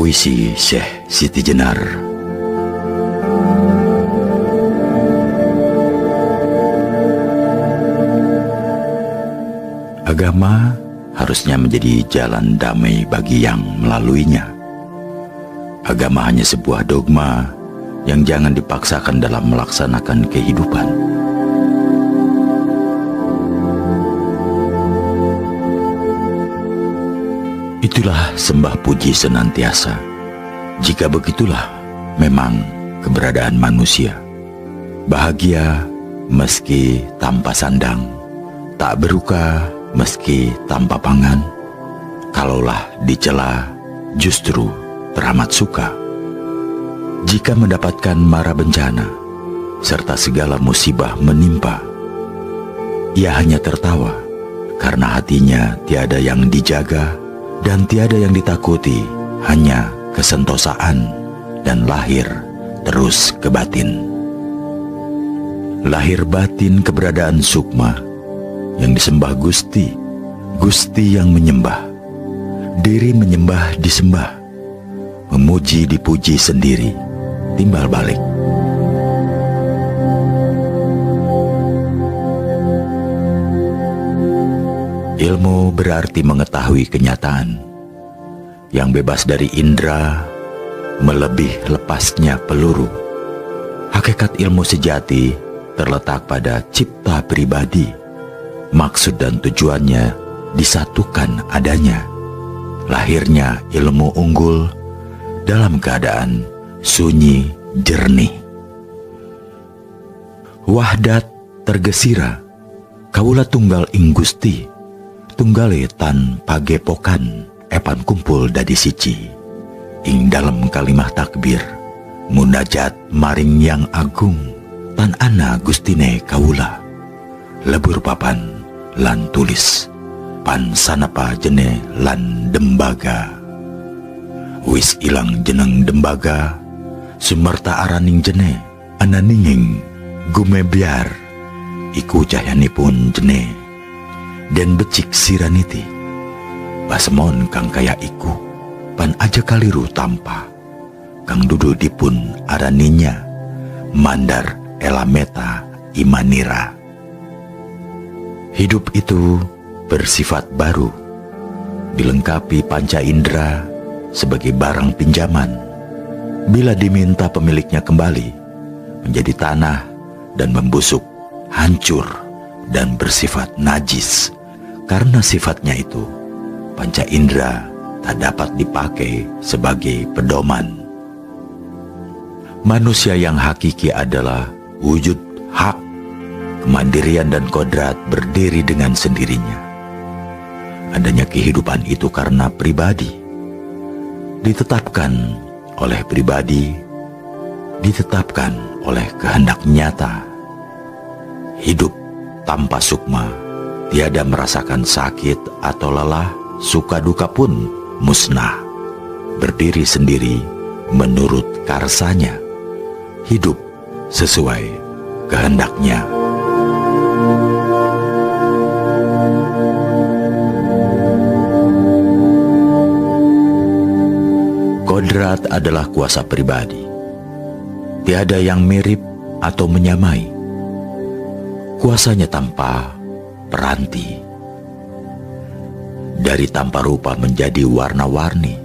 Puisi Syekh Siti Jenar. Agama harusnya menjadi jalan damai bagi yang melaluinya. Agama hanya sebuah dogma yang jangan dipaksakan dalam melaksanakan kehidupan. Itulah sembah puji senantiasa. Jika begitulah memang keberadaan manusia. Bahagia meski tanpa sandang, tak beruka meski tanpa pangan. Kalaulah dicela, justru teramat suka. Jika mendapatkan mara bencana serta segala musibah menimpa, ia hanya tertawa karena hatinya tiada yang dijaga dan tiada yang ditakuti, hanya kesentosaan dan lahir terus ke batin. Lahir batin keberadaan sukma yang disembah Gusti, Gusti yang menyembah, diri menyembah disembah, memuji dipuji sendiri, timbal balik. Ilmu berarti mengetahui kenyataan. Yang bebas dari indera, melebih lepasnya peluru. Hakikat ilmu sejati terletak pada cipta pribadi. Maksud dan tujuannya disatukan adanya. Lahirnya ilmu unggul dalam keadaan sunyi jernih. Wahdat tergesira, kaula tunggal ing Gusti, tunggale tan pagepokan, epan kumpul dadi siji. Ing dalam kalimah takbir, munajat maring yang agung, tan ana Gustine kaula. Lebur papan lan tulis, pan sanapa jene lan dembaga. Wis ilang jeneng dembaga, sumerta araning jene, ananinging gumebyar, iku cahyanipun jene. Dan becik siraniti, pasemon kang kaya iku, pan aja kaliru tampa, kang dudu dipun araninya, mandar elameta imanira. Hidup itu bersifat baru, dilengkapi panca indera sebagai barang pinjaman. Bila diminta pemiliknya kembali, menjadi tanah dan membusuk, hancur dan bersifat najis. Karena sifatnya itu, panca indera tak dapat dipakai sebagai pedoman. Manusia yang hakiki adalah wujud hak, kemandirian dan kodrat berdiri dengan sendirinya. Adanya kehidupan itu karena pribadi, ditetapkan oleh pribadi, ditetapkan oleh kehendak nyata. Hidup tanpa sukma, tiada merasakan sakit atau lelah, suka duka pun musnah. Berdiri sendiri menurut karsanya, hidup sesuai kehendaknya. Kodrat adalah kuasa pribadi. Tiada yang mirip atau menyamai. Kuasanya tanpa peranti. Dari tanpa rupa menjadi warna-warni.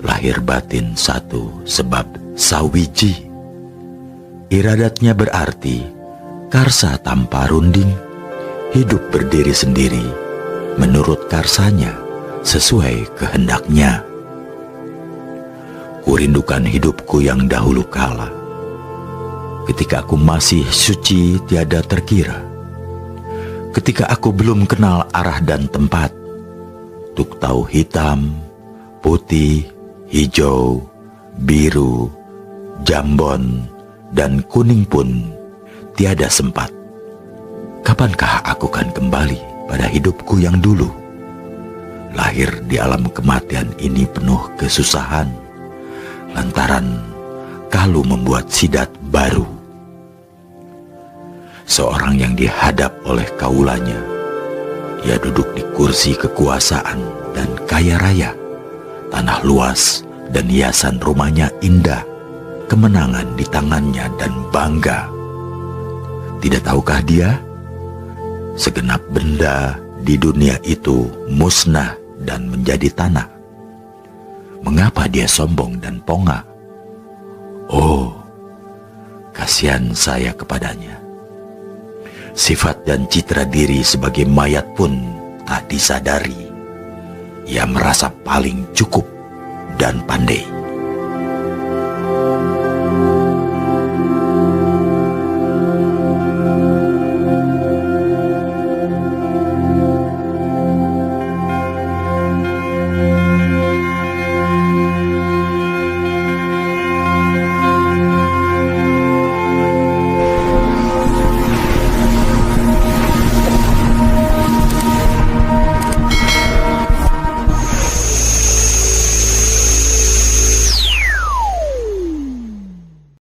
Lahir batin satu sebab sawiji. Iradatnya berarti karsa tanpa runding. Hidup berdiri sendiri menurut karsanya, sesuai kehendaknya. Kurindukan hidupku yang dahulu kala, ketika aku masih suci tiada terkira. Ketika aku belum kenal arah dan tempat, tuk tahu hitam, putih, hijau, biru, jambon, dan kuning pun tiada sempat. Kapankah aku kan kembali pada hidupku yang dulu? Lahir di alam kematian ini penuh kesusahan, lantaran kalu membuat sidat baru. Seorang yang dihadap oleh kaulanya, ia duduk di kursi kekuasaan dan kaya raya, Tanah luas dan hiasan rumahnya indah, kemenangan di tangannya dan bangga. Tidak tahukah dia? Segenap benda di dunia itu musnah dan menjadi tanah. Mengapa dia sombong dan ponga? Oh, kasihan saya kepadanya. Sifat dan citra diri sebagai mayat pun tak disadari. Ia merasa paling cukup dan pandai.